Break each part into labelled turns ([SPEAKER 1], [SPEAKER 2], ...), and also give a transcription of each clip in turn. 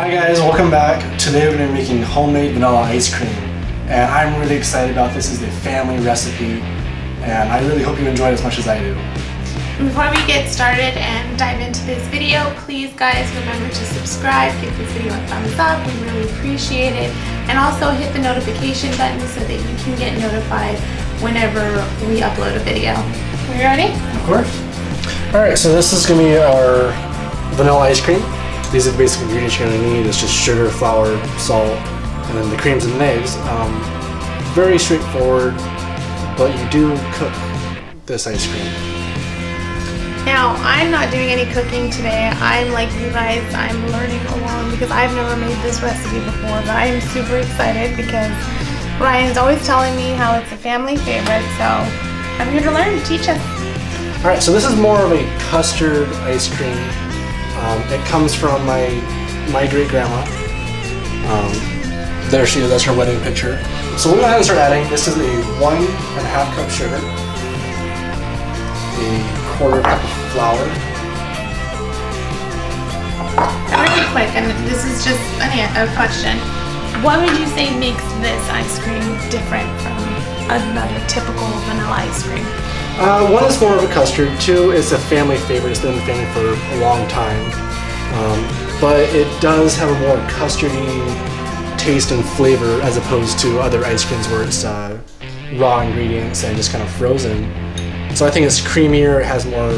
[SPEAKER 1] Hi guys, welcome back. Today we're going to be making homemade vanilla ice cream. And I'm really excited about this. This is a family recipe. And I really hope you enjoy it as much as I do.
[SPEAKER 2] Before we get started and dive into this video, please guys remember to subscribe, give this video a thumbs up, we really appreciate it. And also hit the notification button so that you can get notified whenever we upload a video. Are you ready?
[SPEAKER 1] Of course. Alright, so this is going to be our vanilla ice cream. These are the basic ingredients you're going to need. It's just sugar, flour, salt, and then the creams and the eggs. Very straightforward, but you do cook this ice cream.
[SPEAKER 2] Now, I'm not doing any cooking today. I'm like you guys, I'm learning along because I've never made this recipe before, but I am super excited because Ryan's always telling me how it's a family favorite, so I'm here to learn, teach us.
[SPEAKER 1] Alright, so this is more of a custard ice cream. It comes from my great-grandma. There she is, that's her wedding picture. So we'll go ahead and start adding. This is a 1.5 cup sugar, a 1/4 cup of flour.
[SPEAKER 2] Really quick, and this is just a question. What would you say makes this ice cream different from another typical vanilla ice cream?
[SPEAKER 1] One is more of a custard. Two, it's a family favorite. It's been in the family for a long time. But it does have a more custardy taste and flavor as opposed to other ice creams where it's raw ingredients and just kind of frozen. So I think it's creamier, it has more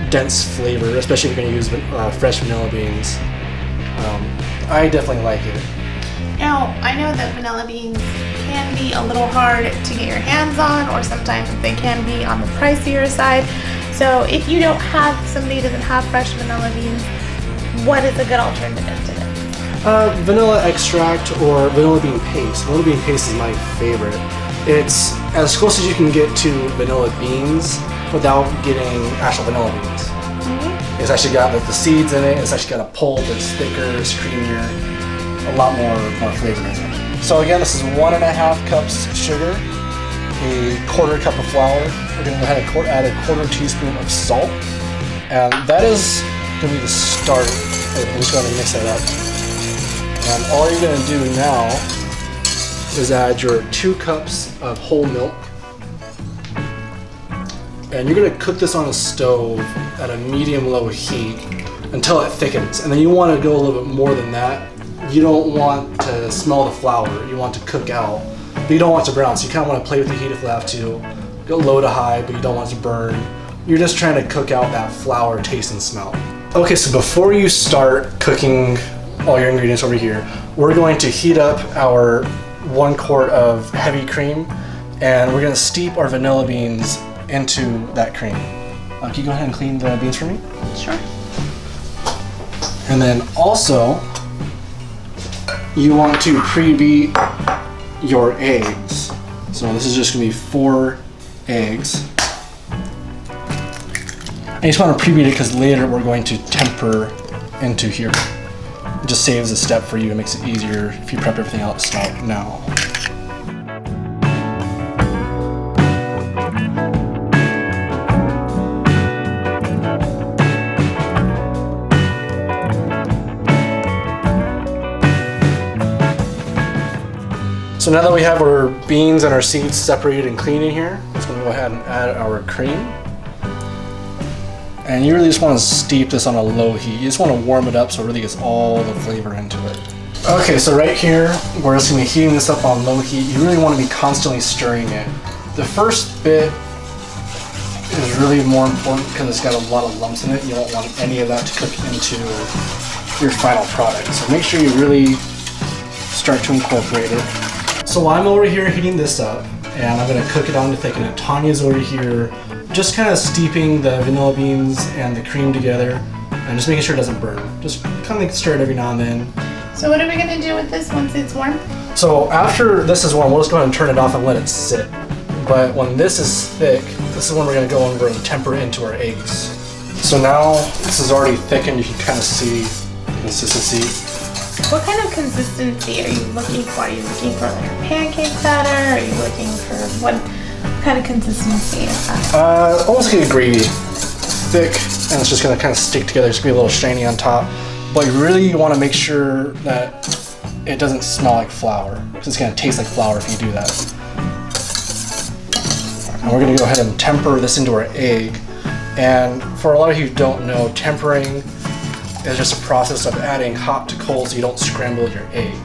[SPEAKER 1] dense flavor, especially if you're going to use fresh vanilla beans. I definitely like it.
[SPEAKER 2] Now, I know that vanilla beans can be a little hard to get your hands on, or sometimes they can be on the pricier side. So if you don't have, somebody who doesn't have fresh vanilla beans, what is a good alternative to this?
[SPEAKER 1] Vanilla extract or vanilla bean paste. Vanilla bean paste is my favorite. It's as close as you can get to vanilla beans without getting actual vanilla beans. Mm-hmm. It's actually got the seeds in it, it's actually got a pulp, it's thicker, it's creamier, a lot more flavor in it. So again, this is 1.5 cups sugar, a 1/4 cup of flour. We're going to go ahead and add a 1/4 teaspoon of salt. And that is going to be the start. I'm just going to mix that up. And all you're going to do now is add your 2 cups of whole milk. And you're going to cook this on a stove at a medium-low heat until it thickens. And then you want to go a little bit more than that. You don't want to smell the flour. You want to cook out, but you don't want it to brown. So you kind of want to play with the heat if you have to. Go low to high, but you don't want it to burn. You're just trying to cook out that flour taste and smell. Okay, so before you start cooking all your ingredients over here, we're going to heat up our 1 quart of heavy cream, and we're going to steep our vanilla beans into that cream. Can you go ahead and clean the beans for me?
[SPEAKER 2] Sure.
[SPEAKER 1] And then also, you want to pre-beat your eggs. So this is just going to be 4 eggs. I just want to pre-beat it because later we're going to temper into here. It just saves a step for you. It makes it easier if you prep everything else out now. So now that we have our beans and our seeds separated and clean in here, I'm just going to go ahead and add our cream. And you really just want to steep this on a low heat. You just want to warm it up so it really gets all the flavor into it. Okay, so right here, we're just going to be heating this up on low heat. You really want to be constantly stirring it. The first bit is really more important because it's got a lot of lumps in it. You don't want any of that to cook into your final product. So make sure you really start to incorporate it. So I'm over here heating this up, and I'm going to cook it on to thicken it. Tanya's over here just kind of steeping the vanilla beans and the cream together and just making sure it doesn't burn. Just kind of stir it every now and then.
[SPEAKER 2] So what are we going to do with this once it's warm?
[SPEAKER 1] So after this is warm, we'll just go ahead and turn it off and let it sit. But when this is thick, this is when we're going to go over and temper it into our eggs. So now this is already thickened. You can kind of see the consistency.
[SPEAKER 2] What kind of consistency are you looking for? Are you looking for like a pancake batter? Are you looking for what kind of consistency is that?
[SPEAKER 1] Almost like a gravy. Thick, and it's just going to kind of stick together. It's going to be a little shiny on top. but you really want to make sure that it doesn't smell like flour, because it's going to taste like flour if you do that. And we're going to go ahead and temper this into our egg. And for a lot of you who don't know, tempering is just a process of adding hot to cold so you don't scramble your egg.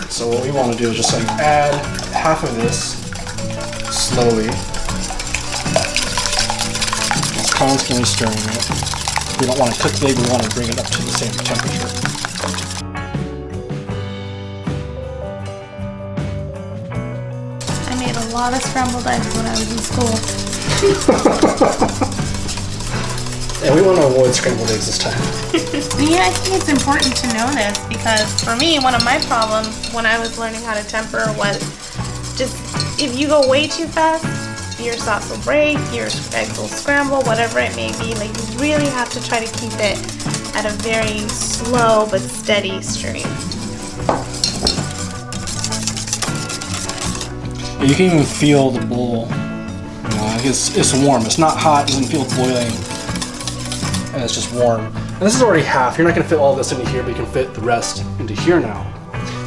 [SPEAKER 1] So what we want to do is just like add half of this slowly. Constantly stirring it. We don't want to cook the egg, we want to bring it up to the same temperature.
[SPEAKER 2] I made a lot of scrambled eggs when I was in school.
[SPEAKER 1] And we want to avoid scrambled eggs this time.
[SPEAKER 2] Yeah, I think it's important to know this because for me, one of my problems when I was learning how to temper was just if you go way too fast, your sauce will break, your eggs will scramble, whatever it may be. Like you really have to try to keep it at a very slow but steady stream.
[SPEAKER 1] You can even feel the bowl. You know, it's warm. It's not hot. It doesn't feel boiling. And it's just warm. And this is already half. You're not going to fit all this into here, but you can fit the rest into here now.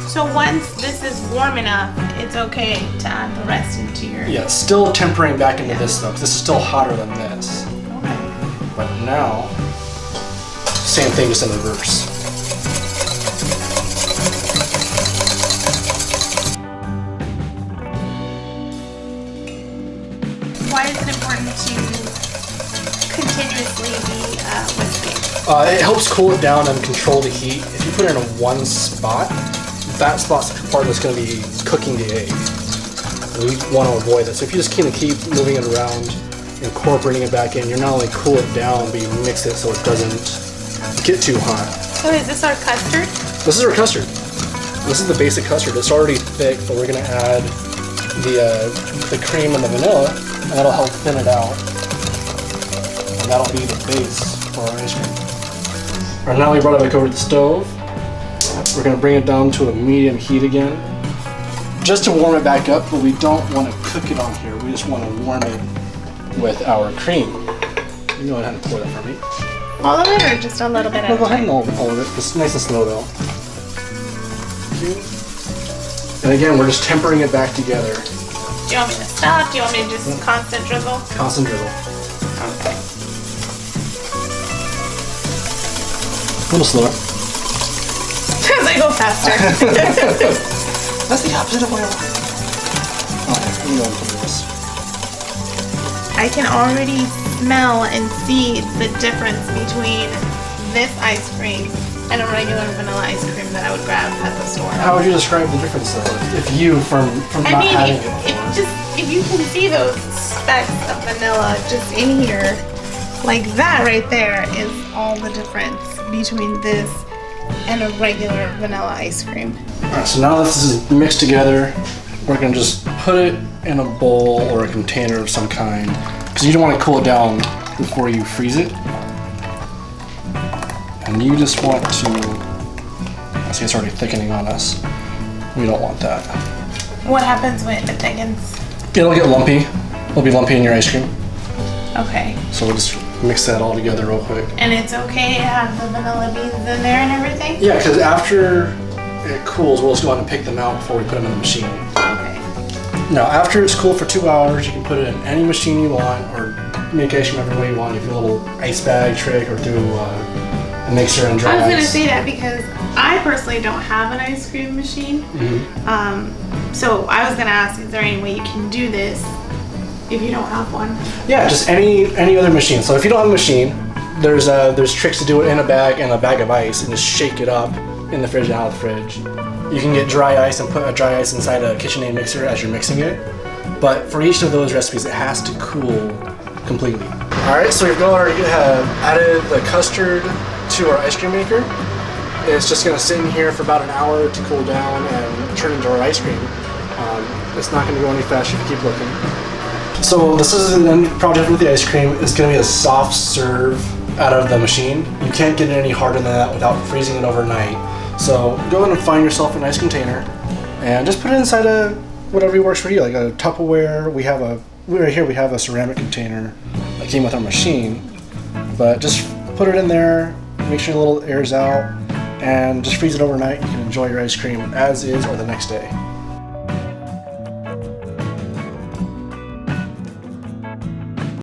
[SPEAKER 2] So once this is warm enough, it's okay to add the rest into your...
[SPEAKER 1] Yeah, still tempering back into this though, because this is still hotter than this.
[SPEAKER 2] Okay.
[SPEAKER 1] But now, same thing, just in reverse.
[SPEAKER 2] Why is it important to continuously be whipping?
[SPEAKER 1] It helps cool it down and control the heat. If you put it in one spot, that spot's the part that's going to be cooking the egg. And we want to avoid that. So if you just kind of keep moving it around, incorporating it back in, you're not only cool it down, but you mix it so it doesn't get too hot.
[SPEAKER 2] So is this our custard?
[SPEAKER 1] This is our custard. This is the basic custard. It's already thick, but we're going to add the cream and the vanilla, and that'll help thin it out. And that'll be the base for our ice cream. All right, now we brought it back over to the stove. We're going to bring it down to a medium heat again, just to warm it back up, but we don't want to cook it on here. We just want to warm it with our cream. You can go ahead and pour that for me.
[SPEAKER 2] All of it or just a little bit
[SPEAKER 1] No,
[SPEAKER 2] of
[SPEAKER 1] go
[SPEAKER 2] it?
[SPEAKER 1] ahead and all of it. It's nice and slow though. And again, we're just tempering it back together.
[SPEAKER 2] Do you want me to stop? Do you want me to just constant drizzle?
[SPEAKER 1] Constant drizzle.
[SPEAKER 2] Okay.
[SPEAKER 1] A little slower.
[SPEAKER 2] As I go faster.
[SPEAKER 1] That's the opposite of what I want. Okay, we know what it is.
[SPEAKER 2] I can already smell and see the difference between this ice cream and a regular vanilla ice cream that I would grab at the store.
[SPEAKER 1] How would you describe the difference though? If you, from
[SPEAKER 2] I
[SPEAKER 1] not
[SPEAKER 2] mean,
[SPEAKER 1] having
[SPEAKER 2] if you can see those specks of vanilla just in here, like that right there is all the difference between this and a regular vanilla ice cream.
[SPEAKER 1] Alright, so now this is mixed together. We're going to just put it in a bowl or a container of some kind, because you don't want to cool it down before you freeze it. And you just want to, I see it's already thickening on us. We don't want that.
[SPEAKER 2] What happens when it thickens?
[SPEAKER 1] It'll get lumpy. It'll be lumpy in your ice cream.
[SPEAKER 2] Okay.
[SPEAKER 1] So we'll just mix that all together real quick.
[SPEAKER 2] And it's okay to have the vanilla beans in there and everything?
[SPEAKER 1] Yeah, because after it cools, we'll just go ahead and pick them out before we put them in the machine.
[SPEAKER 2] Okay.
[SPEAKER 1] Now, after it's cooled for 2 hours, you can put it in any machine you want, or make ice cream every way you want. If you do a little ice bag trick, or through a mixer and dry ice.
[SPEAKER 2] I was going to say that because I personally don't have an ice cream machine. So I was going to ask, is there any way you can do this if you don't have one?
[SPEAKER 1] Yeah, just any other machine. So if you don't have a machine, there's tricks to do it in a bag and a bag of ice, and just shake it up in the fridge and out of the fridge. You can get dry ice and put a dry ice inside a KitchenAid mixer as you're mixing it. But for each of those recipes, it has to cool completely. All right, so we've already added the custard to our ice cream maker. It's just gonna sit in here for about an hour to cool down and turn into our ice cream. It's not gonna go any faster if you keep looking. So this is the end project with the ice cream. It's gonna be a soft serve out of the machine. You can't get it any harder than that without freezing it overnight. So go ahead and find yourself a nice container and just put it inside a whatever works for you, like a Tupperware. Right here we have a ceramic container that came with our machine, but just put it in there make sure the little air's out, and just freeze it overnight. You can enjoy your ice cream as is or the next day.